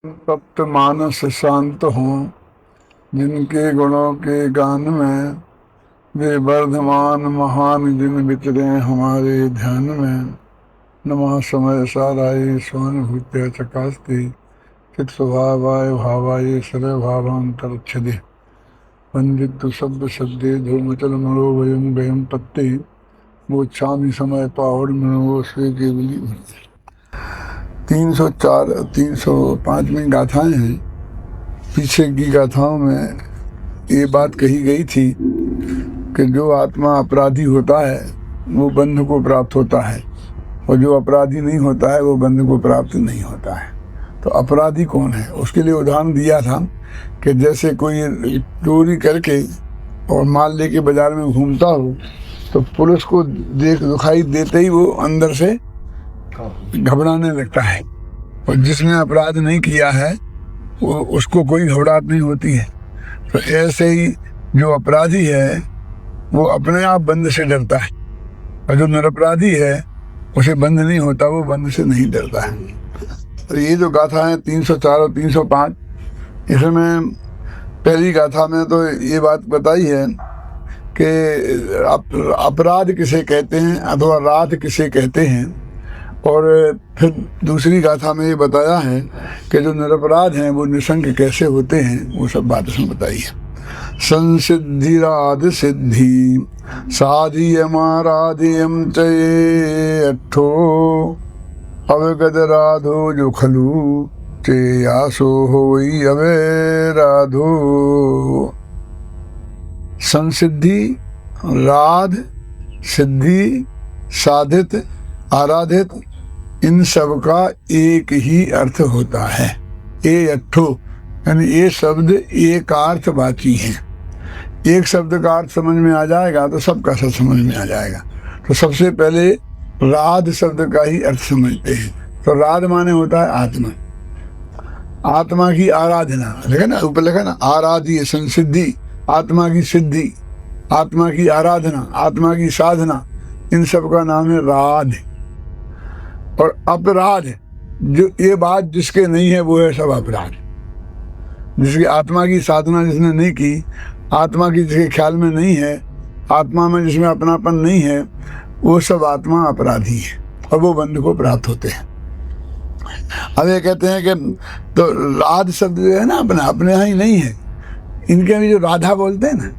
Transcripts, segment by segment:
तप्त मानस शांत हों, जिनके गुणों के गान में वे वर्धमान महान जिन विचरे हमारे ध्यान में। नमः समय साराय स्वानुभूत्य चकास्ते चित स्वभावाय भावाय सर्व भावांतरच्छदे वंदित शब्द शब्दे धूमचल मरो वयम वयम पत्ते मोक्षामि समय पावड़ मनो श्री केवली। 304 305 गाथाएं हैं। पीछे की गाथाओं में ये बात कही गई थी कि जो आत्मा अपराधी होता है वो बंध को प्राप्त होता है, और जो अपराधी नहीं होता है वो बंध को प्राप्त नहीं होता है। तो अपराधी कौन है, उसके लिए उदाहरण दिया था कि जैसे कोई चोरी करके और माल लेके बाजार में घूमता हो तो पुलिस को दिखाई देते ही वो अंदर से घबराने लगता है, और जिसने अपराध नहीं किया है वो उसको कोई घबराहट नहीं होती है। तो ऐसे ही जो अपराधी है वो अपने आप बंद से डरता है, और जो निरपराधी है उसे बंद नहीं होता, वो बंद से नहीं डरता है। तो ये जो गाथा है 304 और 305, इसमें पहली गाथा में तो ये बात बताई है कि अपराध किसे कहते हैं अथवा राध किसे कहते हैं, और फिर दूसरी गाथा में ये बताया है कि जो निरपराध हैं वो निसंग कैसे होते हैं, वो सब बात उसमें बताई है। संसिद्धि राध सिद्धि साधियमाराधियम चये अट्ठो अवगत राधो जो खलु चेयासो होई अवे राधो। संसिद्धि, राध, सिद्धि, साधित, आराधित, इन सब का एक ही अर्थ होता है। ये अट्ठो यानी ये शब्द एकार्थवाची हैं। एक शब्द का अर्थ समझ में आ जाएगा तो सबका सब समझ में आ जाएगा। तो सबसे पहले राध शब्द का ही अर्थ समझते हैं। तो राध माने होता है आत्मा, आत्मा की आराधना। लिखा ना, ऊपर लिखा ना, आराध्य संसिद्धि, आत्मा की सिद्धि, आत्मा की आराधना, आत्मा की साधना, इन सब का नाम है राध। और अपराध, जो ये बात जिसके नहीं है वो है सब अपराध। जिसकी आत्मा की साधना जिसने नहीं की, आत्मा की जिसके ख्याल में नहीं है, आत्मा में जिसमें अपनापन नहीं है, वो सब आत्मा अपराधी है और वो बंध को प्राप्त होते हैं। अब ये कहते हैं कि तो राध शब्द जो है ना अपना अपने यहाँ ही नहीं है। इनके भी जो राधा बोलते हैं ना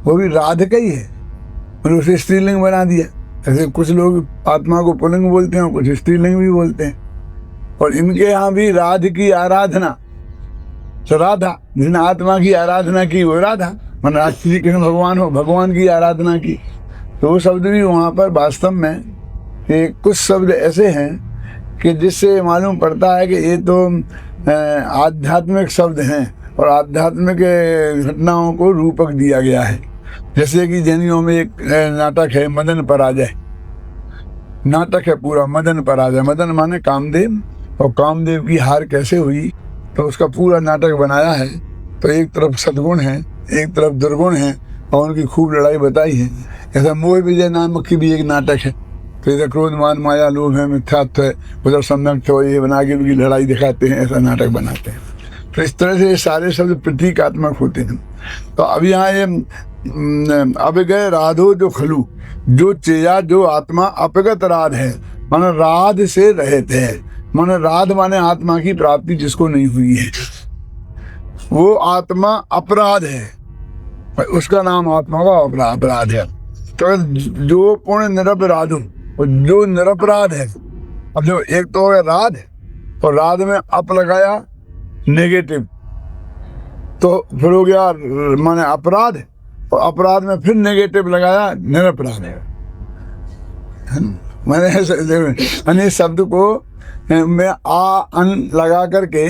वो भी राध का ही है, और उसे स्त्रीलिंग बना दिया। ऐसे कुछ लोग आत्मा को पुल्लिंग बोलते हैं, कुछ स्त्रीलिंग भी बोलते हैं। और इनके यहाँ भी राध की आराधना, तो राधा जिसने आत्मा की आराधना की वो राधा, मतलब श्री कृष्ण भगवान हो, भगवान की आराधना की। तो वो शब्द भी वहाँ पर वास्तव में कुछ शब्द ऐसे हैं कि जिससे मालूम पड़ता है कि ये तो आध्यात्मिक शब्द हैं और आध्यात्मिक घटनाओं को रूपक दिया गया है। जैसे कि जैनियों में एक नाटक है मदन पराजय, नाटक है पूरा मदन पराजय। मदन माने कामदेव, और कामदेव की हार कैसे हुई तो उसका पूरा नाटक बनाया है। तो एक तरफ सद्गुण है, एक तरफ दुर्गुण है, और उनकी खूब लड़ाई बताई है। ऐसा मोह विजय नामक की भी एक नाटक है। तो इधर क्रोध मान माया लोभ है मिथ्यात्व है, उधर सम्यक तो ये बना के उनकी लड़ाई दिखाते हैं, ऐसा नाटक बनाते हैं। तो इस तरह से ये सारे शब्द प्रतीकात्मक होते हैं। तो अब यहाँ ये अब गए राधो जो खलु, जो चेया जो आत्मा अपगत राध है, माने राध से रहित है। माने राध माने आत्मा की प्राप्ति जिसको नहीं हुई है, वो आत्मा अपराध है, उसका नाम आत्मा का अपराध है। तो जो पूर्ण निरपराध हो, जो निरपराध है। अब जो एक तो है राध, और राध में अप लगाया नेगेटिव, तो फिर हो गया माने अपराध, और अपराध में फिर नेगेटिव लगाया निरपराध है। मैंने शब्द को में आ अन लगा करके,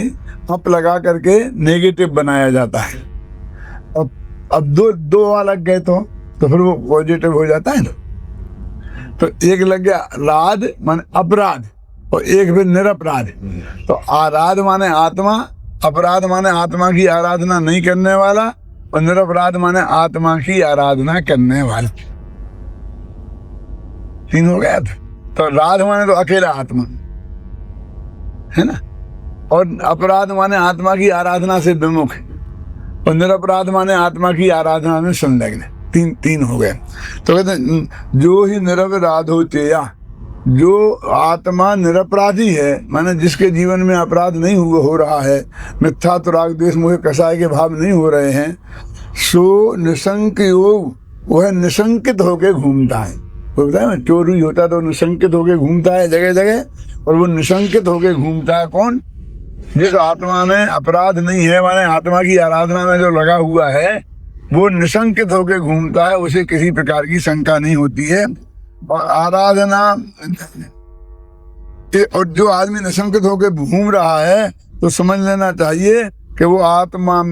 अप लगा करके नेगेटिव बनाया जाता है। अब दो अलग गए तो फिर वो पॉजिटिव हो जाता है ना। तो एक लग गया राध माने अपराध, और एक फिर निरपराध। तो आराध माने आत्मा, अपराध माने आत्मा की आराधना नहीं करने वाला, और निरपराध माने आत्मा की आराधना करने वाला। तीन हो गया। तो राध माने तो अकेला आत्मा है ना, और अपराध माने आत्मा की आराधना से विमुख, और निरपराध माने आत्मा की आराधना में संलग्न। तीन हो गए। तो कहते हैं जो ही निरपराध हो चेया, जो आत्मा निरपराधी है, माने जिसके जीवन में अपराध नहीं हो रहा है, मिथ्या राग द्वेष मोह कसाय के भाव नहीं हो रहे हैं, सो निशंक योग, वह निशंकित होके घूमता है। वो बताया ना, चोरी होता तो निशंकित होके घूमता है जगह जगह, और वो निशंकित होके घूमता है कौन? जिस आत्मा में अपराध नहीं है, माने आत्मा की आराधना में जो लगा हुआ है, वो निशंकित होके घूमता है, उसे किसी प्रकार की शंका नहीं होती है। और आराधना, और जो आदमी निशंकित होके घूम रहा है तो समझ लेना चाहिए कि वो आत्मा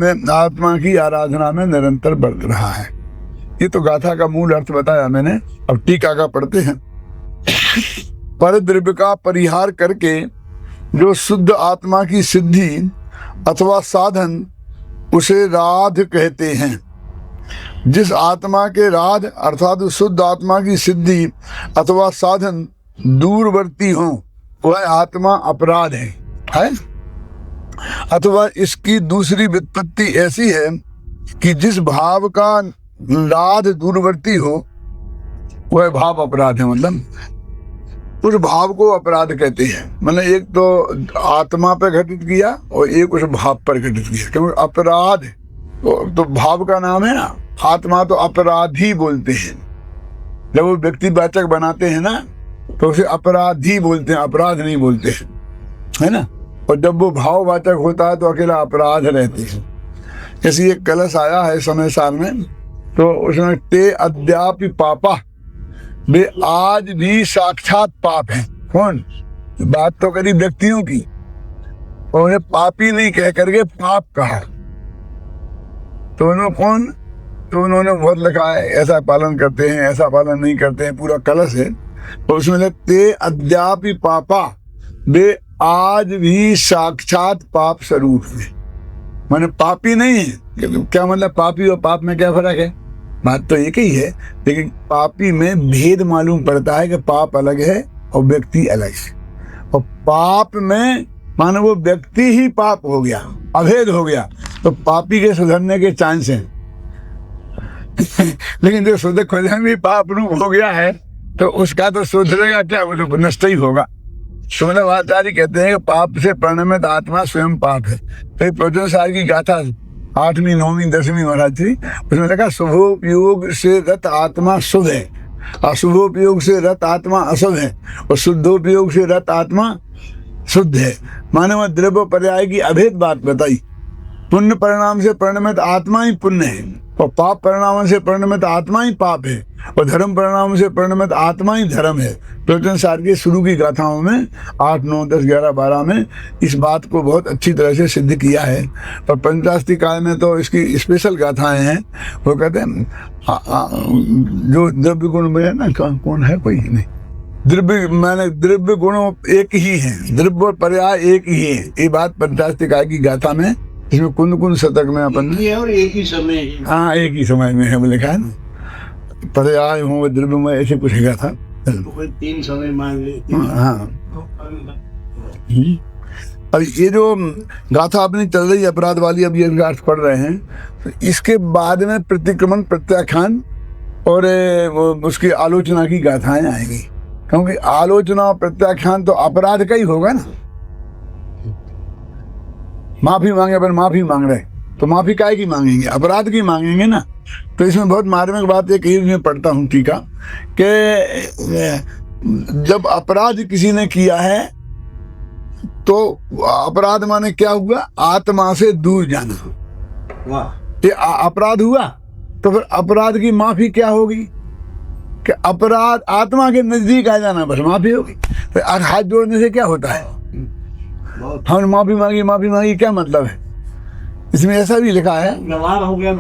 की आराधना में निरंतर बढ़ रहा है। ये तो गाथा का मूल अर्थ बताया मैंने। अब टीका का पढ़ते हैं। पर द्रव्य का परिहार करके जो शुद्ध आत्मा की सिद्धि अथवा साधन, उसे राध कहते हैं। जिस आत्मा के राध अर्थात शुद्ध आत्मा की सिद्धि अथवा साधन दूरवर्ती हो, वह आत्मा अपराध है? अथवा इसकी दूसरी व्युत्पत्ति ऐसी है कि जिस भाव का राध दूरवर्ती हो, वह भाव अपराध है। मतलब उस भाव को अपराध कहते हैं। मतलब एक तो आत्मा पर घटित किया और एक उस भाव पर घटित किया, क्योंकि अपराध तो भाव का नाम है ना। आत्मा तो अपराधी बोलते हैं, जब वो व्यक्तिवाचक बनाते हैं ना तो उसे अपराधी बोलते हैं, अपराध नहीं बोलते हैं, है ना। और जब वो भाववाचक होता है तो अकेला अपराध रहते हैं। जैसे एक कलश आया है समय साल में, तो उसमें ते अद्यापि पापा, वे आज भी साक्षात पाप है। कौन? बात तो करी व्यक्तियों की, और उन्हें पापी नहीं कह करके पाप कहा। तो उन्होंने कौन? तो उन्होंने बहुत लिखा है, ऐसा पालन करते हैं, ऐसा पालन नहीं करते हैं, पूरा कलश है। तो उसमें ते अद्यापि पापा, वे आज भी साक्षात पाप स्वरूप है। माने पापी नहीं है। क्या मतलब पापी और पाप में क्या फर्क है? बात तो एक ही है, लेकिन पापी में भेद मालूम पड़ता है कि पाप अलग है और व्यक्ति अलग है। और पाप में माने वो व्यक्ति ही पाप हो गया, अभेद हो गया, तो पापी के सुधरने के चांस हैं। लेकिन जो शुद्ध खुद में भी पाप रूप हो गया है, तो उसका तो सुधरेगा क्या? वो तो नष्ट ही होगा। सुमन आचार्य कहते हैं कि पाप से परिणमित आत्मा स्वयं पाप है। तो प्रवचन सार की गाथा 8वीं 9वीं 10वीं महाराज जी, उसमें लिखा शुभोपयोग से रत आत्मा शुभ है, अशुभोपयोग से रत आत्मा अशुभ है, और शुद्धोपयोग से रत आत्मा शुद्ध है। माने वह द्रव्य पर्याय की अभेद बात बताई। पुण्य परिणाम से परिणमित आत्मा ही पुण्य है, और पाप परिणाम से परिणमित आत्मा ही पाप है, और धर्म परिणाम से परिणमित आत्मा ही धर्म है। प्रवचन सार के शुरू की गाथाओं में 8, 9, 10, 11, 12 में इस बात को बहुत अच्छी तरह से सिद्ध किया है। पर पंचास्ती काल में तो इसकी स्पेशल गाथाएं हैं। वो कहते हैं जो द्रव्य गुण में है ना, कौन है? कोई नहीं। द्रव्य गुण एक ही है, द्रव्य और पर्याय एक ही है। ये बात पंचास्ती काल की गाथा में, इसमें कुंद शतक में अपन और एक ही समय, हाँ एक ही समय में है वो लिखा है ना, पर्याय हो द्रव्य में, ऐसे कुछ है था। 3 समय मान लेते। हाँ। अब ये जो गाथा अपनी चल रही है अपराध वाली, अब ये अर्थ पढ़ रहे हैं, तो इसके बाद में प्रतिक्रमण, प्रत्याख्यान और उसकी आलोचना की गाथाएं आएंगी। क्योंकि आलोचना और प्रत्याख्यान तो अपराध का ही होगा ना। माफी मांगे पर माफी मांग रहे, तो माफी काहे की मांगेंगे? अपराध की मांगेंगे ना। तो इसमें बहुत मार्मिक बात एक ही मैं पढ़ता हूँ टीका, कि जब अपराध किसी ने किया है तो अपराध माने क्या हुआ? आत्मा से दूर जाना। वाह, ये अपराध हुआ। तो फिर अपराध की माफी क्या होगी? कि अपराध आत्मा के नजदीक आ जाना, बस माफी होगी। फिर हाथ जोड़ने से क्या होता है? हमने माफी मांगी, क्या मतलब है? इसमें ऐसा भी लिखा है, व्यवहार हो गया,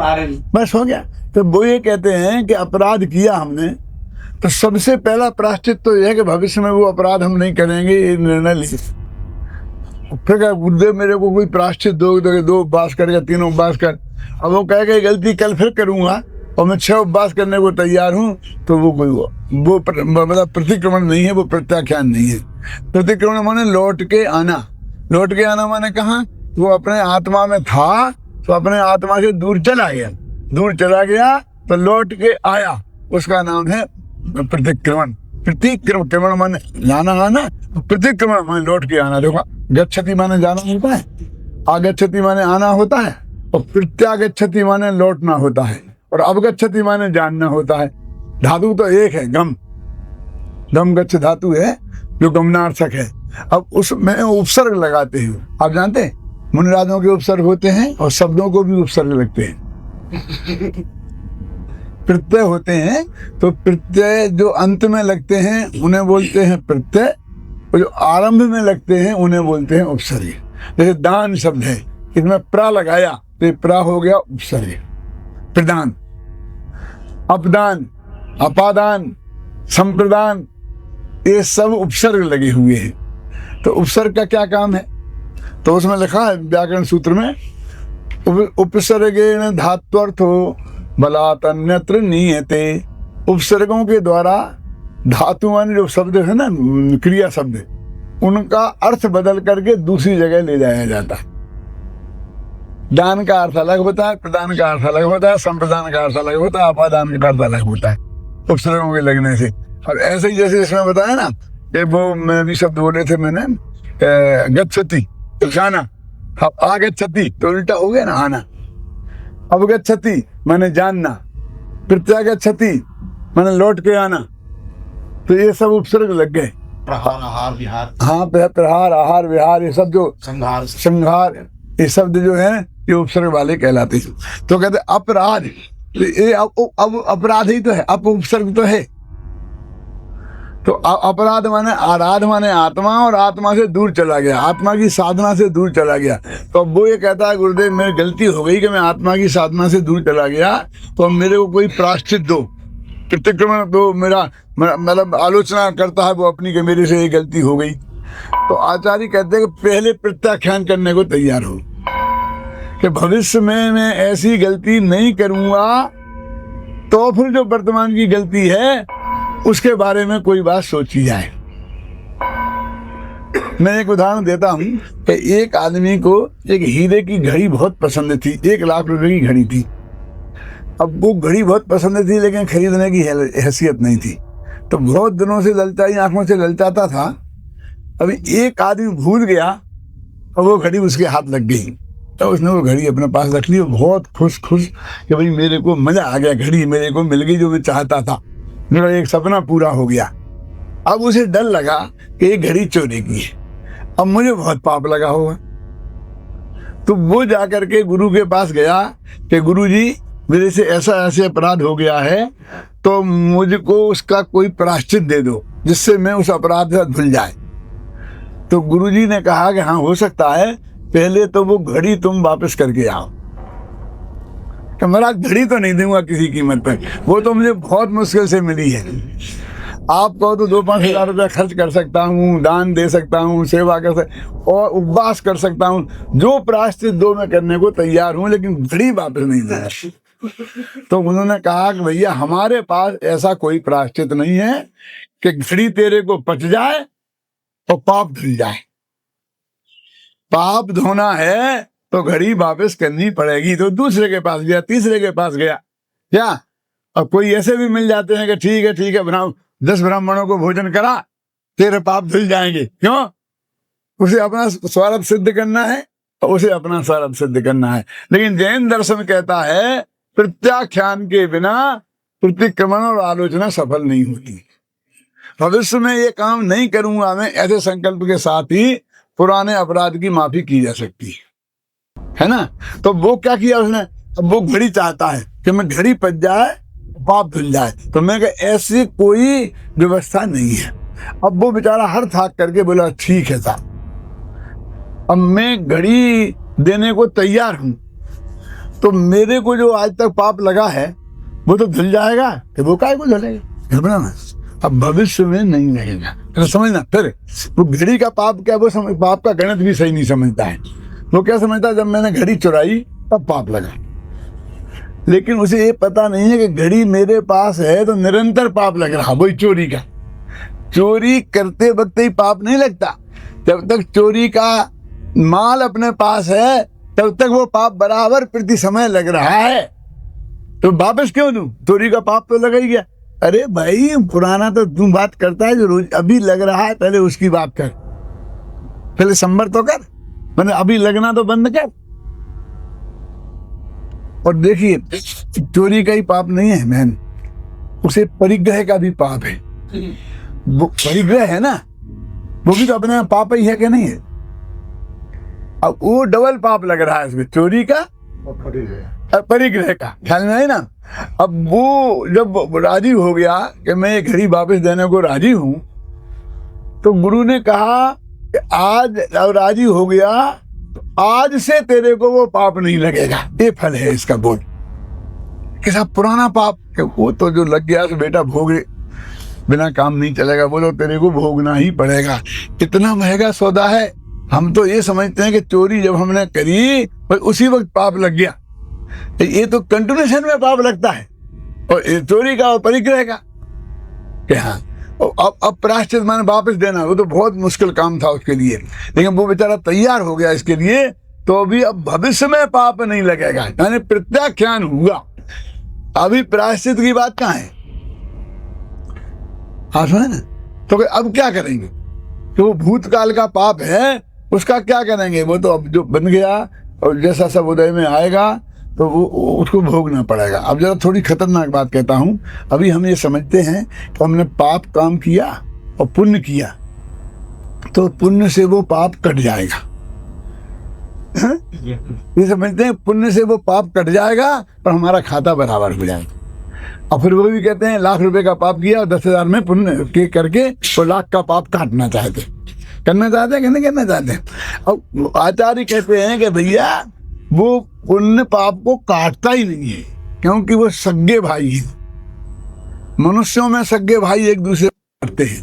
बस हो गया। तो वो ये कहते हैं कि अपराध किया हमने, तो सबसे पहला प्रायश्चित तो यह है कि भविष्य में वो अपराध हम नहीं करेंगे, ये निर्णय ले। फिर क्या गुरुदेव मेरे को कोई प्रायश्चित दो, 2 उपवास कर या 3 उपवास कर। अब वो कहेगा गलती कल फिर करूंगा और मैं 6 उपवास करने को तैयार हूँ, तो वो कोई वो मतलब प्रतिक्रमण नहीं है, वो प्रत्याख्यान नहीं है। प्रतिक्रमण माने लौट के आना, लौट के आना माने कहाँ? वो अपने आत्मा में था तो अपने आत्मा से दूर चला गया तो लौट के आया, उसका नाम है प्रतिक्रमण। प्रतिक्रमण माने जाना आना, प्रतिक्रमण माने लौट के आना। देखो गच्छति माने जाना होता है, आगच्छति माने आना होता है, और प्रत्यागच्छति माने लौटना होता है, और अवगच्छति माने जानना होता है। धातु तो एक है, गम गच्छ धातु है जो गमनार्थक है। अब उसमें उपसर्ग लगाते हो, आप जानते हैं मुनिराजों के उपसर्ग होते हैं और शब्दों को भी उपसर्ग लगते हैं। प्रत्यय होते हैं तो प्रत्यय जो अंत में लगते हैं उन्हें बोलते हैं प्रत्यय, और जो आरंभ में लगते हैं उन्हें बोलते हैं उपसर्ग। जैसे दान शब्द है, इसमें प्रा लगाया तो ये प्रा हो गया उपसर्ग। प्रदान, अपदान, अपादान, संप्रदान, ये सब उपसर्ग लगे हुए हैं। तो उपसर्ग का क्या काम है? तो उसमें लिखा है व्याकरण सूत्र में, उपसर्गेण धात्वर्थो बलात् अन्यत्र नीयते। उपसर्गों के द्वारा धातु माने जो शब्द है ना, क्रिया शब्द, उनका अर्थ बदल करके दूसरी जगह ले जाया जाता है। दान का अर्थ अलग होता है, प्रदान का अर्थ अलग होता है, संप्रदान का अर्थ अलग होता है, अपादान का अर्थ अलग होता है उपसर्गों के लगने से। और ऐसे ही जैसे इसमें बताया ना कि वो मैं भी शब्द बोले थे मैंने, गच्छति तो जाना, अब आगच्छति तो उल्टा हो गया ना आना, अवगच्छति माने जानना, प्रत्यागच्छति माने लौट के आना। तो ये सब उपसर्ग लग गए। प्रहार, आहार, विहार। हाँ, प्रहार, आहार, विहार, ये सब जो संहार, ये शब्द जो है ये उपसर्ग वाले कहलाते हैं। तो कहते अपराध, ये अब अपराध ही तो है, अप उपसर्ग तो है। तो अपराध माने आराध माने आत्मा, और आत्मा से दूर चला गया, आत्मा की साधना से दूर चला गया। तो अब वो ये कहता है गुरुदेव मेरी गलती हो गई कि मैं आत्मा की साधना से दूर चला गया, तो मेरे को कोई प्रायश्चित दो, प्रतिक्रमण दो। मेरा मतलब आलोचना करता है वो अपनी कि मेरे से ये गलती हो गई। तो आचार्य कहते हैं कि पहले प्रत्याख्यान करने को तैयार हो कि भविष्य में मैं ऐसी गलती नहीं करूंगा, तो फिर जो वर्तमान की गलती है उसके बारे में कोई बात सोची जाए। मैं एक उदाहरण देता हूँ कि एक आदमी को एक हीरे की घड़ी बहुत पसंद थी, 1 लाख रुपए की घड़ी थी। अब वो घड़ी बहुत पसंद थी लेकिन खरीदने की हैसियत नहीं थी, तो बहुत दिनों से ललचाई आंखों से ललचाता था। अभी एक आदमी भूल गया और वो घड़ी उसके हाथ लग गई, तो उसने वो घड़ी अपने पास रख ली। बहुत खुश कि भाई मेरे को मजा आ गया, घड़ी मेरे को मिल गई जो मैं चाहता था, मेरा एक सपना पूरा हो गया। अब उसे डर लगा कि ये घड़ी चोरी की है, अब मुझे बहुत पाप लगा होगा। तो वो जाकर के गुरु के पास गया कि गुरु जी मेरे से ऐसा ऐसे अपराध हो गया है, तो मुझको उसका कोई प्रायश्चित दे दो जिससे मैं उस अपराध से भूल जाए। तो गुरुजी ने कहा कि हाँ हो सकता है, पहले तो वो घड़ी तुम वापस करके आओ। कि महाराज घड़ी तो नहीं दूंगा किसी कीमत पर, वो तो मुझे बहुत मुश्किल से मिली है। आप कहो तो 2-5 हज़ार रुपया खर्च कर सकता हूँ, दान दे सकता हूँ, सेवा कर सकता और उपवास कर सकता हूँ, जो प्रायश्चित दो मैं करने को तैयार हूँ, लेकिन घड़ी वापस नहीं दूंगा। तो उन्होंने कहा कि भैया हमारे पास ऐसा कोई प्रायश्चित नहीं है कि घड़ी तेरे को पच जाए और पाप धुल जाए। पाप धोना है तो घड़ी वापस करनी पड़ेगी। तो दूसरे के पास गया, तीसरे के पास गया, क्या और कोई ऐसे भी मिल जाते हैं कि ठीक है बनाओ 10 ब्राह्मणों को भोजन करा, तेरे पाप धुल जाएंगे। क्यों? उसे अपना स्वार्थ सिद्ध करना है और उसे अपना स्वार्थ सिद्ध करना है। लेकिन जैन दर्शन कहता है प्रत्याख्यान के बिना प्रतिक्रमण और आलोचना सफल नहीं होती। भविष्य में ये काम नहीं करूंगा मैं, ऐसे संकल्प के साथ ही पुराने अपराध की माफी की जा सकती है ना। तो वो क्या किया उसने, अब वो घड़ी चाहता है कि मैं घड़ी पच जाए पाप धुल जाए। तो मैं कहा ऐसी कोई व्यवस्था नहीं है। अब वो बेचारा हर थाक करके बोला ठीक है साहब, अब मैं घड़ी देने को तैयार हूं, तो मेरे को जो आज तक पाप लगा है वो तो धुल जाएगा, कि वो काय को धुलेगा, घबरा ना। अब भविष्य में नहीं लगेगा। तो समझना, फिर वो घड़ी का पाप क्या, वो पाप का गणित भी सही नहीं समझता है। वो क्या समझता है, जब मैंने घड़ी चुराई तब पाप लगा, लेकिन उसे ये पता नहीं है कि घड़ी मेरे पास है तो निरंतर पाप लग रहा। वही चोरी का, चोरी करते वक्त ही पाप नहीं लगता, जब तक चोरी का माल अपने पास है तब तक वो पाप बराबर प्रति समय लग रहा है, तो वापस क्यों दूं? चोरी का पाप तो लगा ही गया। अरे भाई पुराना तो तू बात करता है, जो रोज अभी लग रहा है पहले उसकी बात कर, पहले संबर तो कर, मैंने अभी लगना तो बंद कर। और देखिए चोरी का ही पाप नहीं है बहन, उसे परिग्रह का भी पाप है। वो परिग्रह है ना, वो भी तो अपने आप पाप ही है कि नहीं है? अब वो डबल पाप लग रहा है इसमें, चोरी का और परिग्रह का। ख्याल में है ना? अब वो जब राजी हो गया कि मैं ये घड़ी वापस देने को राजी हूं, तो गुरु ने कहा कि आज अब राजी हो गया तो आज से तेरे को वो पाप नहीं लगेगा, ये फल है इसका। बोल कैसा पुराना पाप, वो तो जो लग गया तो बेटा भोगे, बिना काम नहीं चलेगा, बोलो तेरे को भोगना ही पड़ेगा। इतना महंगा सौदा है। हम तो ये समझते हैं कि चोरी जब हमने करी पर उसी वक्त पाप लग गया, ये तो कंटिन्यूशन में पाप लगता है। और चोरी का और परिग्रह का कि हाँ अब प्रायश्चित माने वापस देना, वो तो बहुत मुश्किल काम था उसके लिए, लेकिन वो बेचारा तैयार हो गया इसके लिए, तो अभी अब भविष्य में पाप नहीं लगेगा, यानी प्रत्याख्यान हुआ। अभी प्रायश्चित की बात कहाँ है? हाँ सुने ना, तो अब क्या करेंगे? कि वो भूतकाल का पाप है, उसका क्या करेंगे? वो तो अब जो बन गया और जैसा सब उदय में आएगा तो वो उसको भोगना पड़ेगा। अब जरा थोड़ी खतरनाक बात कहता हूँ। अभी हम ये समझते हैं कि हमने पाप काम किया और पुण्य किया तो पुण्य से वो पाप कट जाएगा। ये समझते हैं पुण्य से वो पाप कट जाएगा पर हमारा खाता बराबर हो जाएगा। और फिर वो भी कहते हैं लाख रुपए का पाप किया और 10,000 में पुण्य के करके वो लाख का पाप काटना चाहते, करना चाहते हैं कि नहीं करना चाहते। अब आचार्य कहते हैं कि भैया वो पुण्य पाप को काटता ही नहीं है, क्योंकि वो सगे भाई है। मनुष्यों में सगे भाई एक दूसरे को काटते हैं,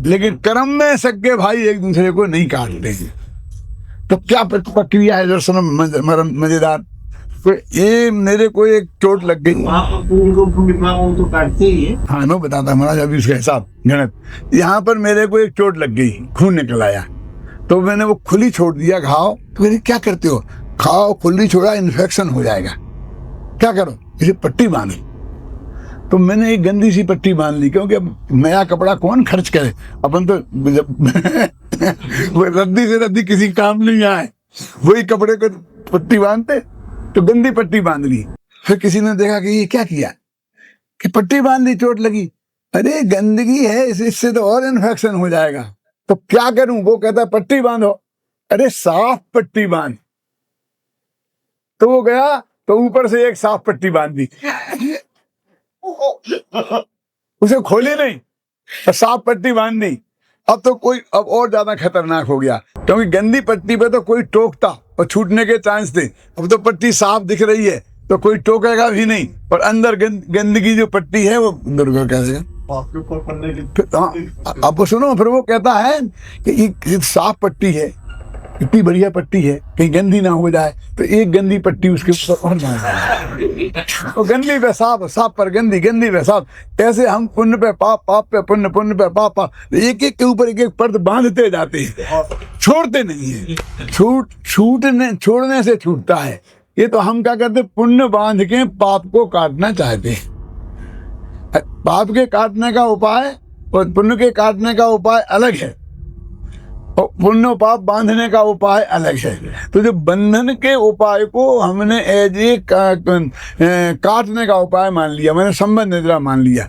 लेकिन कर्म में सगे भाई एक दूसरे को नहीं काटते हैं। तो क्या प्रक्रिया है जो सुनो मजेदार। तो ये मेरे को एक चोट लग गई, तो काटते ही है। हाँ मैं बताता महाराज अभी उसका हिसाब गणित। यहाँ पर मेरे को एक चोट लग गई, खून निकल आया, तो मैंने वो खुली छोड़ दिया घाव। तो कहते क्या करते हो? खाओ खुली छोड़ा इन्फेक्शन हो जाएगा, क्या करो? इसे पट्टी बांधो। तो मैंने एक गंदी सी पट्टी बांध ली, क्योंकि अब नया कपड़ा कौन खर्च करे, अपन तो जब वो रद्दी से रद्दी किसी काम नहीं आए, वही कपड़े को पट्टी बांधते, तो गंदी पट्टी बांध ली। फिर किसी ने देखा कि ये क्या किया कि पट्टी बांध ली, चोट लगी। अरे गंदगी है, इससे तो और इन्फेक्शन हो जाएगा, तो क्या करूं? वो कहता है पट्टी बांधो। अरे साफ पट्टी बांध। तो वो गया तो ऊपर से एक साफ पट्टी बांध दी, उसे खोली नहीं, साफ पट्टी बांध दी। अब तो कोई अब और ज्यादा खतरनाक हो गया, क्योंकि गंदी पट्टी पे तो कोई टोकता और छूटने के चांस थे। अब तो पट्टी साफ दिख रही है तो कोई टोकेगा भी नहीं, और अंदर गंदगी जो पट्टी है वो अंदर कैसे। अब वो सुनो, फिर वो कहता है कि ये साफ पट्टी है, इतनी बढ़िया पट्टी है, कहीं गंदी ना हो जाए, तो एक गंदी पट्टी उसके ऊपर और तो गंदी पे साफ, साफ पर गंदी, गंदी पे साफ। ऐसे हम पुण्य पे पाप, पाप पे पुण्य, पुण्य पे पाप, पाप, एक एक के ऊपर एक एक परत बांधते जाते हैं, छोड़ते नहीं है। छोड़ने से छूटता है। ये तो हम क्या करते, पुण्य बांध के पाप को काटना चाहते हैं। पाप के काटने का उपाय और पुण्य के काटने का उपाय अलग है, और पुण्य पाप बांधने का उपाय अलग है। तो जो बंधन के उपाय को हमने एज ए काटने का उपाय मान लिया, मैंने संबंध निद्रा मान लिया,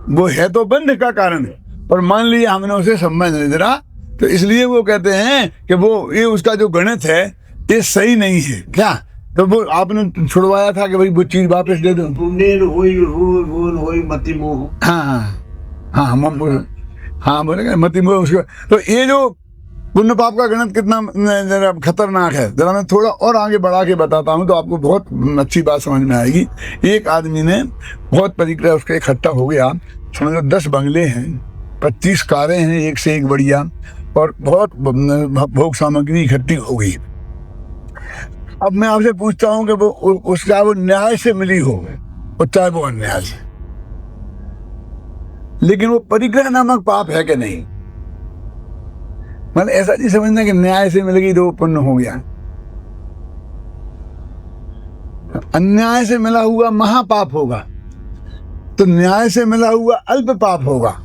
वो है तो बंध का कारण है, पर मान लिया हमने उसे संबंध निद्रा। तो इसलिए वो कहते हैं कि वो ये उसका जो गणित है ये सही नहीं है। क्या? तो वो आपने छुड़वाया था कि भाई वो चीज वापस दे दो। हाँ बोलेगा मति मोह उसका। तो ये जो पुण्य पाप का गणित कितना खतरनाक है, जरा मैं थोड़ा और आगे बढ़ा के बताता हूँ तो आपको बहुत अच्छी बात समझ में आएगी। एक आदमी ने बहुत परिक्रय उसका इकट्ठा हो गया, समझो 10 बंगले हैं, 25 कारें हैं, एक से एक बढ़िया, और बहुत भोग सामग्री इकट्ठी हो गई। अब मैं आपसे पूछता हूँ कि वो उसका वो न्याय से मिली हो और चाहे वो अन्याय से, लेकिन वो परिग्रह नामक पाप है कि नहीं? मतलब ऐसा नहीं समझना कि न्याय से मिल गई तो पुण्य हो गया। अन्याय से मिला हुआ महापाप होगा, तो न्याय से मिला हुआ अल्प पाप होगा।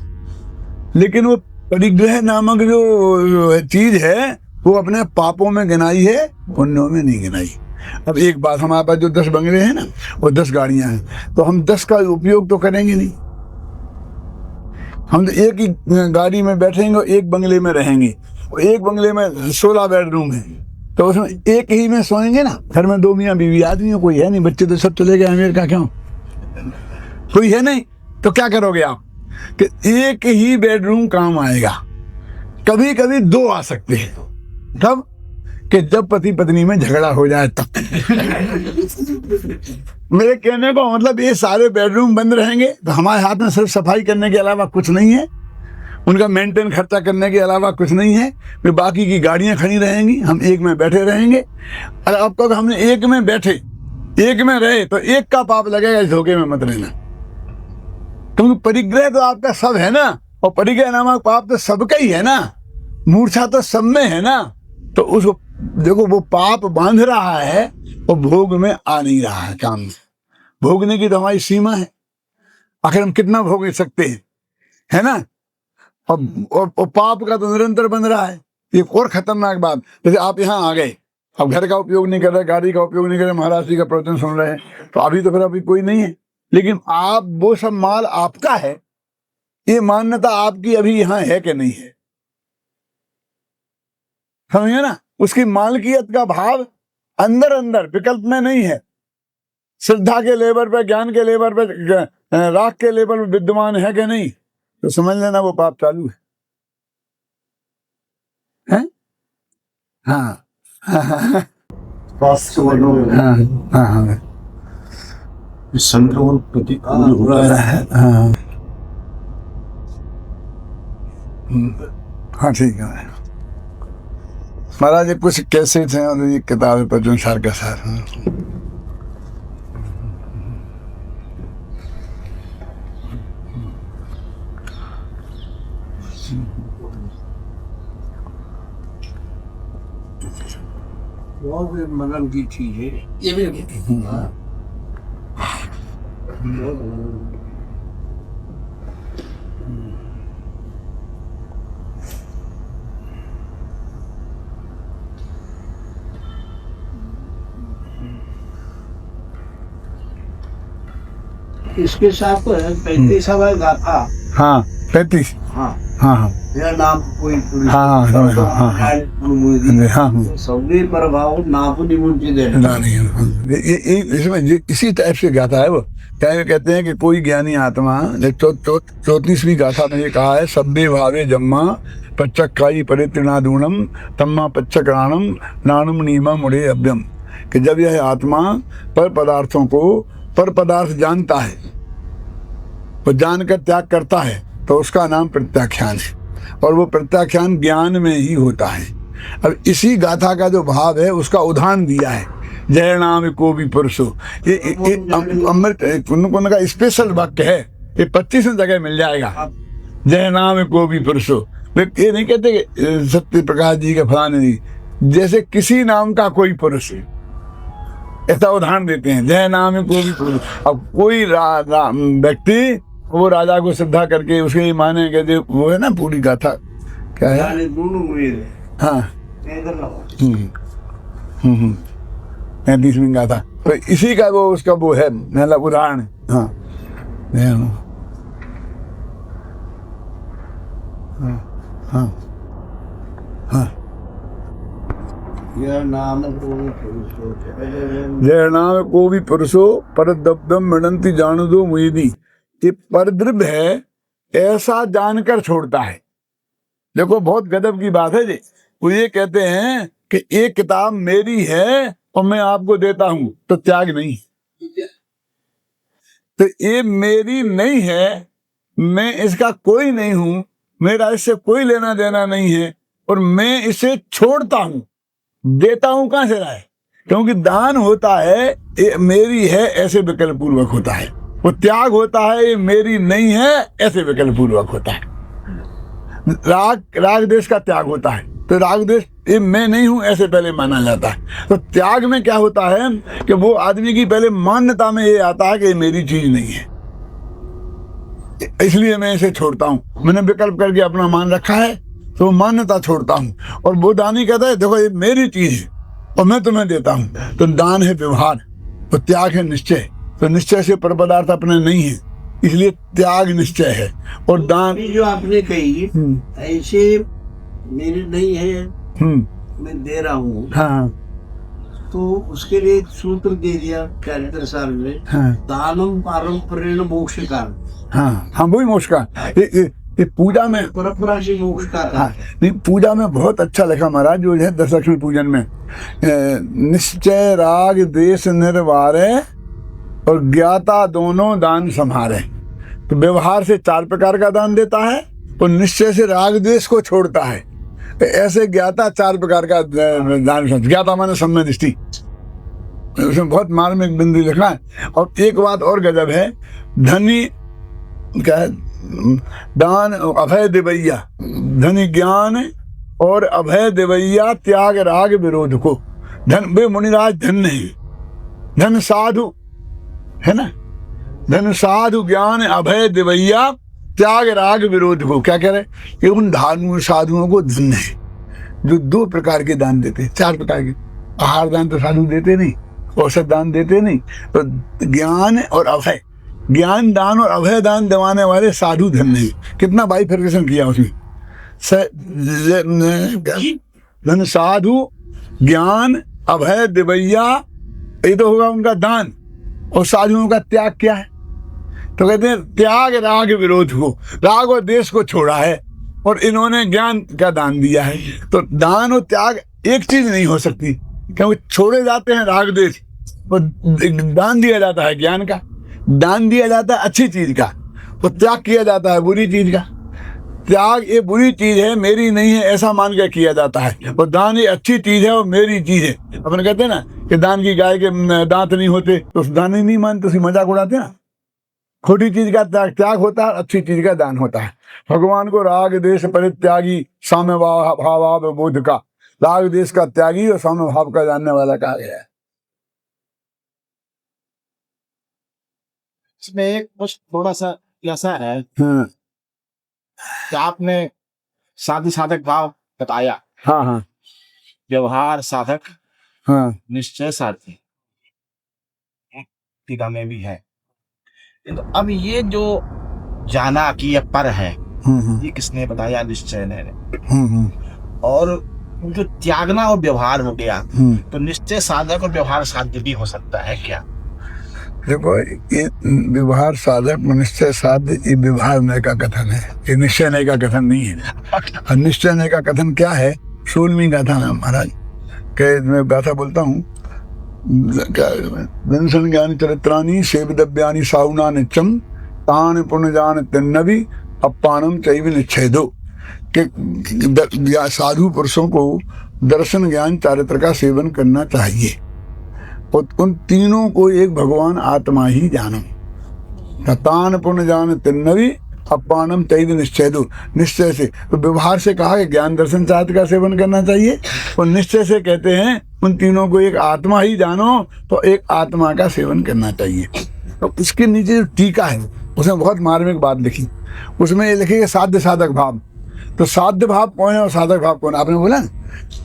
लेकिन वो परिग्रह नामक जो चीज है वो अपने पापों में गिनाई है, पुण्यों में नहीं गिनाई। अब एक बात, हमारे पास जो 10 बंगले हैं ना, वो 10 गाड़ियां हैं, तो हम 10 का उपयोग तो करेंगे नहीं। हम तो एक ही गाड़ी में बैठेंगे और एक बंगले में रहेंगे, और एक बंगले में 16 बेडरूम है, तो उसमें एक ही में सोएंगे ना। घर में 2 मियाँ बीवी आदमी कोई है नहीं, बच्चे तो सब चले गए अमेरिका, क्यों कोई है नहीं, तो क्या करोगे आप कि एक ही बेडरूम काम आएगा। कभी कभी 2 आ सकते हैं, तब कि जब पति पत्नी में झगड़ा हो जाए तब। मेरे कहने को मतलब ये सारे बेडरूम बंद रहेंगे तो हमारे हाथ में सिर्फ सफाई करने के अलावा कुछ नहीं है, उनका मेंटेन खर्चा करने के अलावा कुछ नहीं है। फिर बाकी की गाड़ियां खड़ी रहेंगी, हम एक में बैठे रहेंगे। और आपको हमने एक में बैठे, एक में रहे, तो एक का पाप लगेगा, इस धोखे में मत रहना। क्योंकि परिग्रह तो आपका सब है ना, और परिग्रह नामक पाप तो सबका ही है ना, मूर्छा तो सब में है ना। तो उसको देखो, वो पाप बांध रहा है और भोग में आ नहीं रहा है। काम में भोगने की तो हमारी सीमा है, आखिर हम कितना भोग सकते हैं, है ना। और पाप का तो निरंतर बन रहा है। एक और खतरनाक बात, जैसे आप यहाँ आ गए, अब घर का उपयोग नहीं कर रहे, गाड़ी का उपयोग नहीं कर रहे, महाराज जी का प्रवचन सुन रहे हैं, तो अभी तो फिर अभी कोई नहीं है, लेकिन आप वो सब माल आपका है, ये मान्यता आपकी अभी यहाँ है कि नहीं है, समझे ना। उसकी मालकियत का भाव अंदर अंदर विकल्प में नहीं है, श्रद्धा के लेवल पे, ज्ञान के लेवल पे, राग के लेवल पे विद्यमान है कि नहीं, तो समझ लेना वो पाप चालू है? हाँ हाँ संक्रमण प्रतिकूल हो रहा है। हाँ ठीक है महाराज, ये कुछ कैसे थे और ये किताबें पर जो सार का सार। बहुत मनन की चीज है ये भी। इसके साथ 35वां गाथा। हाँ 35। हाँ हाँ हाँ मेरा नाम कोई हाँ हाँ हाँ सबने प्रभाव नापुनी मुझे इसमें इसी टाइप से गाथा है वो। क्या कहते हैं कि कोई ज्ञानी आत्मा, 34वीं गाथा में ये कहा है, सब्बे भावे जम्मा पच्चक्काई परित्रिणादूणम तम्मा पच्चक्राणम नानुम नीमा मुड़े अभ्यम, कि जब यह आत्मा पर पदार्थों को पर पदार्थ जानता है, वो जानकर त्याग करता है, तो उसका नाम प्रत्याख्यान है, और वो प्रत्याख्यान ज्ञान में ही होता है। अब इसी गाथा का जो भाव है उसका उदाहरण दिया है, जय नाम को भी पुरुषो। ये अमृत कुंद का स्पेशल वाक्य है, ये 25 जगह मिल जाएगा, जय नाम को भी पुरुषो। ये नहीं कहते कि सत्य प्रकाश जी के फलाने जी, जैसे किसी नाम का कोई पुरुष, ऐसा उदाहरण देते हैं, जय नाम को भी पुरुष। अब कोई व्यक्ति वो राजा को श्रद्धा करके उसके ही माने कहते, वो है ना पूरी गाथा क्या है। हाँ 35वीं गाथा, तो इसी का वो उसका वो है मतलब उदाहरण। हाँ हाँ हाँ जय नाम को भी पुरुषो परदब्दम मृणंति जानु दो मुईदी। ये परद्रव्य है, ऐसा जानकर छोड़ता है। देखो बहुत गजब की बात है जी, वो ये कहते हैं कि एक किताब मेरी है और मैं आपको देता हूं, तो त्याग नहीं। तो ये मेरी नहीं है, मैं इसका कोई नहीं हूं, मेरा इससे कोई लेना देना नहीं है, और मैं इसे छोड़ता हूं, देता हूं कहां से रहा है, क्योंकि दान होता है ये मेरी है ऐसे विकल्प पूर्वक होता है, वो त्याग होता है ये मेरी नहीं है ऐसे विकल्प पूर्वक होता है। राग देश का त्याग होता है, तो राग द्वेष ये मैं नहीं हूं ऐसे पहले माना जाता है। तो त्याग में क्या होता है कि वो आदमी की पहले मान्यता में ये आता है कि ये मेरी चीज नहीं है, इसलिए मैं इसे छोड़ता हूं। मैंने विकल्प करके अपना मान रखा है तो मान्यता छोड़ता हूं। और वो दानी कहता है देखो ये मेरी चीज है और मैं तुम्हें देता हूं। तो दान है व्यवहार, तो त्याग है निश्चय। तो निश्चय से पर पदार्थ अपने नहीं है, इसलिए त्याग निश्चय है। और दान अभी जो आपने कही ऐसे मेरे नहीं है, मैं दे रहा हूँ, हाँ तो उसके लिए एक सूत्र दे दिया चरित्र सार में, हाँ दानम पारंपरेण मोक्ष कारण। हाँ हाँ वही मोक्ष का। ये पूजा में परंपरा से मोक्ष का हाँ नहीं, पूजा में बहुत अच्छा लिखा महाराज जो है दस लक्ष्मी पूजन में, निश्चय राग देश निर्वारे और ज्ञाता दोनों दान संहारे। तो व्यवहार से 4 प्रकार का दान देता है और निश्चय से राग द्वेष को छोड़ता है। तो ऐसे ज्ञाता 4 प्रकार का दान, ज्ञाता माने सम्य दृष्टि, उसमें बहुत मार्मिक बिंदु लिखा है। और एक बात और गजब है, धनी क्या है, दान अभय देवैया, धनी ज्ञान और अभय देवैया त्याग राग विरोध को। धन वे मुनिराज धन नहीं, धन साधु है ना, धन साधु ज्ञान अभय देवैया त्याग राग विरोध को। क्या कह रहे कि उन धार्मिक साधुओं को धन है जो 2 प्रकार के दान देते, 4 प्रकार के। आहार दान तो साधु देते नहीं, औषध दान देते नहीं, तो ज्ञान और अभय, ज्ञान दान और अभय दान दिवाने वाले साधु धन नहीं। कितना बाइफर्केशन किया उसमें, धन साधु ज्ञान अभय देवैया, ये तो होगा उनका दान। और साधुओं का त्याग क्या है, तो कहते हैं त्याग राग विरोध को, राग और देश को छोड़ा है और इन्होंने ज्ञान का दान दिया है। तो दान और त्याग एक चीज नहीं हो सकती, क्योंकि छोड़े जाते हैं राग देश और दान दिया जाता है ज्ञान का, दान दिया जाता है अच्छी चीज का और त्याग किया जाता है बुरी चीज का। त्याग ये बुरी चीज है, मेरी नहीं है ऐसा मान के किया जाता है, और दान ये अच्छी चीज है और मेरी चीज है। अपन कहते हैं ना कि दान की गाय के दांत नहीं होते, तो दान ही नहीं मानते, उसी मजाक उड़ाते हैं। खोटी चीज का त्याग होता है, अच्छी चीज का दान होता है। भगवान को राग देश परित्यागी साम्य भाव बोध का, राग देश का त्यागी और साम्य भाव का जानने वाला कहा गया है। इसमें एक कुछ थोड़ा सा ऐसा है कि आपने साधु साधक भाव बताया, हाँ हाँ व्यवहार साधक, हाँ निश्चय साध्य, टीका में भी है। तो अब ये जो जाना कि ये पर है, ये किसने बताया? निश्चय ने। और जो त्यागना और व्यवहार हो गया, तो निश्चय साधक और व्यवहार साध्य भी हो सकता है क्या? देखो ये व्यवहार साधक निश्चय साध्य, ये व्यवहार नय का कथन है, ये निश्चय नय का कथन नहीं है। और निश्चय नय का कथन क्या है? 16वीं गाथा है महाराज के, मैं गाथा बोलता हूँ, दंसन ज्ञान चरित्राणी सेवितव्यानि साहुना नित्यम तान पुण्यजान तिन्नवि अपानम चैव निच्छेदो। के साधु पुरुषों को दर्शन ज्ञान चारित्र का सेवन करना चाहिए और उन तीनों को एक भगवान आत्मा ही जानो। तान पुण्यजान तिन्नवि अपानम चैव निच्छेदो, निश्चय से। तो व्यवहार से कहा कि ज्ञान दर्शन चारित्र का सेवन करना चाहिए, और निश्चय से कहते हैं उन तीनों को एक आत्मा ही जानो, तो एक आत्मा का सेवन करना चाहिए। तो इसके नीचे जो टीका है उसमें बहुत मार्मिक बात लिखी, उसमें ये लिखी है साध्य साधक भाव। तो साध्य भाव कौन है और साधक भाव कौन है आपने बोला ना।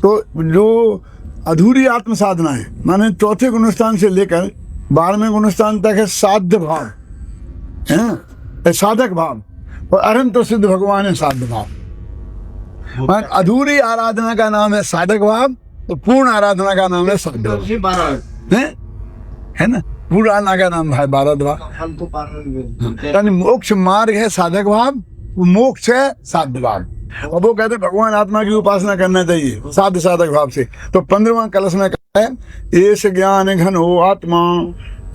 तो जो अधूरी आत्म साधना है, माने 4थे गुणस्थान से लेकर 12वें गुणस्थान तक है साध्य भाव, है साधक भाव, और अनंत सिद्ध भगवान है साध्य भाव। अधूरी आराधना का नाम है साधक भाव, तो पूर्ण आराधना का नाम है साध्य भाव, है ना। पूर्ण आराधना का नाम है 12 भाव, यानी मोक्ष मार्ग है साधक भाव, मोक्ष है साध्य भाव। और वो कहते भगवान आत्मा की उपासना करना चाहिए साध्य साधक भाव से। तो 15वां कलश में कहता है एस ज्ञान घन हो आत्मा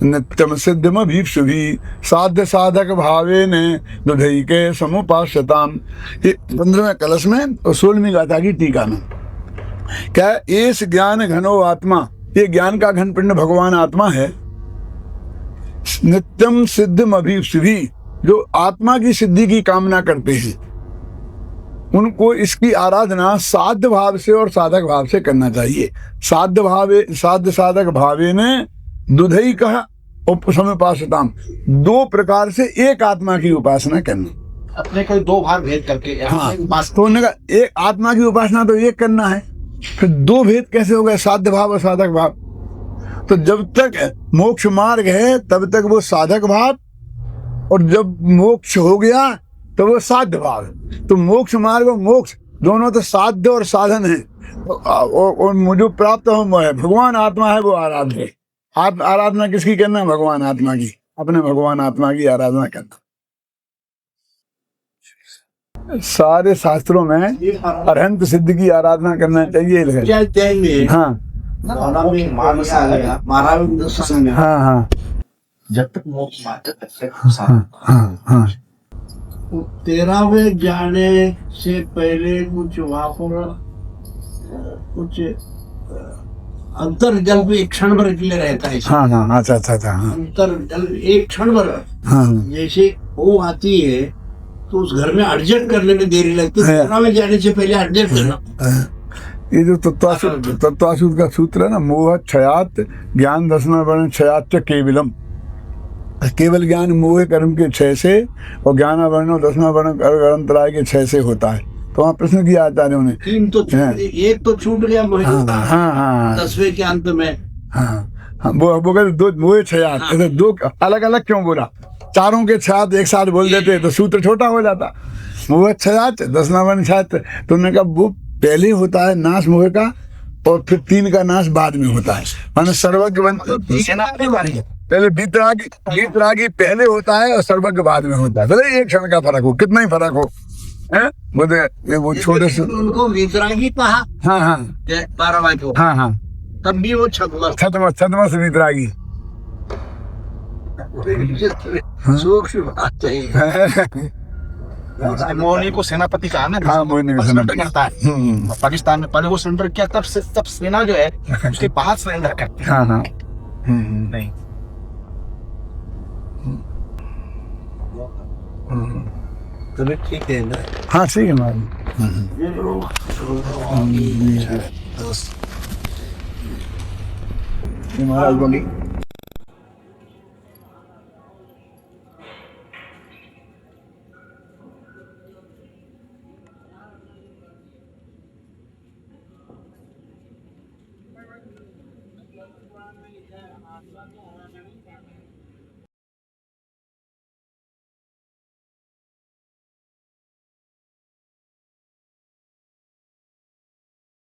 नित्यम सिद्धम भीप्सुभी साध्य साधक भावे ने दुधई के समुपास्यताम। ये 15वें कलश में और 16वीं गाथा की टीका में क्या है? एस ज्ञान घनो आत्मा, ये ज्ञान का घन पिंड भगवान आत्मा है। नित्यम सिद्धम अभीप्सुभी, जो आत्मा की सिद्धि की कामना करते हैं, उनको इसकी आराधना साध्य भाव से और साधक भाव से करना चाहिए। साध्य भावे साध्य साधक भावे ने दुधई कहा उपसमुपासताम, 2 प्रकार से एक आत्मा की उपासना करनी। अपने को 2 भाग भेद करके हाँ, तो उन्होंने कहा एक आत्मा की उपासना तो एक करना है, फिर 2 भेद कैसे हो गए, साध्य भाव और साधक भाव। तो जब तक मोक्ष मार्ग है तब तक वो साधक भाव, और जब मोक्ष हो गया तो वो साध्य भाव। तो मोक्ष मार्ग और मोक्ष दोनों तो साध्य और साधन है। और मुझे प्राप्त हो भगवान आत्मा है वो आराध्य है। आराधना किसकी करना, भगवान आत्मा की, अपने भगवान आत्मा की आराधना करना। सारे शास्त्रों में अरहंत सिद्ध की आराधना करना चाहिए। हाँ हाँ, जब तक मोक्ष मार्ग तक हाँ। 13वें जाने से पहले कुछ वहां पर कुछ अंतर्जल भी एक क्षण भर के लिए रहता है। हाँ, अच्छा, हाँ। अंतर्जल एक क्षण भर, हाँ, जैसे वो आती है तो उस घर में एडजस्ट करने में देरी लगती है। 13वें जाने से पहले एडजस्ट करना। ये जो तत्वासुद का सूत्र है ना, मोह क्षयात ज्ञान दर्शन वर्ण क्षयात केवलम, केवल ज्ञान मोह कर्म के क्षय से और ज्ञान वर्ण दर्शन वर्ण अंतराय के क्षय से होता है। तो वहाँ प्रश्न किया आचार्यों ने, 3 तो एक तो छूट गया मोह। हाँ, 10वें के अंत में वो कहते 2 मोह क्षयात, 2 अलग अलग क्यों बोला, चारों के क्षयात एक साथ बोल देते तो सूत्र छोटा हो जाता। मोह क्षयात दर्शन वर्ण क्षयात, तो उन्होंने कहा वो पहले होता है नाश मोह का, और फिर 3 का नाश बाद में होता है। माने सर्वज्ञ पहले वीतरागी पहले होता है और सर्वज्ञ बाद में होता है। भले एक क्षण का फर्क हो, कितना ही फर्क हो, बोले वो छोटे से उनको वीतरागी कहा। हाँ 12वां को, हाँ, तब भी वो छद्मस वीतरागी। सूक्ष्म बात है। मोहनी को सेनापति कहा ना। हाँ, मोहनी को सेनापति करता है। पाकिस्तान में पहले वो सरेंडर किया, तब सेना जो है उसके बाहर सरेंडर करती है। हाँ, नहीं चलो ठीक है ना। हाँ, ठीक है महाराज। महाराज बोली